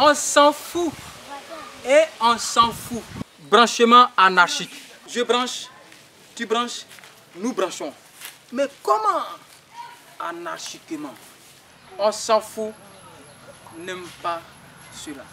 On s'en fout. Et on s'en fout. Branchement anarchique. Je branche, tu branches, nous branchons. Mais comment? Anarchiquement. On s'en fout. N'aime pas cela.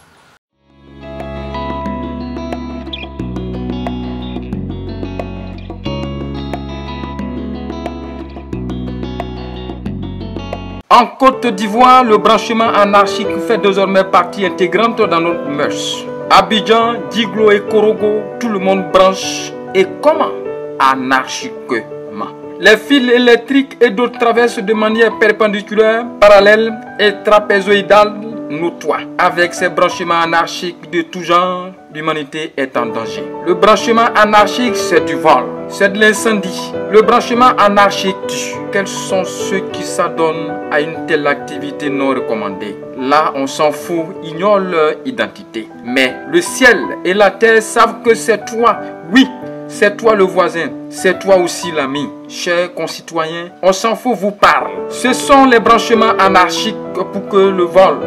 En Côte d'Ivoire, le branchement anarchique fait désormais partie intégrante dans notre mœurs. Abidjan, Diglo et Korogo, tout le monde branche. Et comment? Anarchiquement. Les fils électriques et d'autres traversent de manière perpendiculaire, parallèle et trapézoïdale notoire. Avec ces branchements anarchiques de tout genre, l'humanité est en danger. Le branchement anarchique, c'est du vol, c'est de l'incendie. Le branchement anarchique tue. Quels sont ceux qui s'adonnent à une telle activité non recommandée? Là, on s'en fout, ignore leur identité. Mais le ciel et la terre savent que c'est toi, oui, c'est toi le voisin, c'est toi aussi l'ami. Chers concitoyens, on s'en fout vous parle. Ce sont les branchements anarchiques pour que le vol,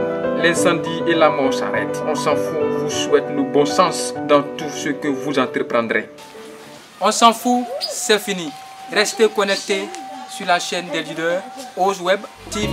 l'incendie et la mort s'arrêtent. On s'en fout, vous souhaite le bon sens dans tout ce que vous entreprendrez. On s'en fout, c'est fini. Restez connectés sur la chaîne des leaders, Ose Web TV.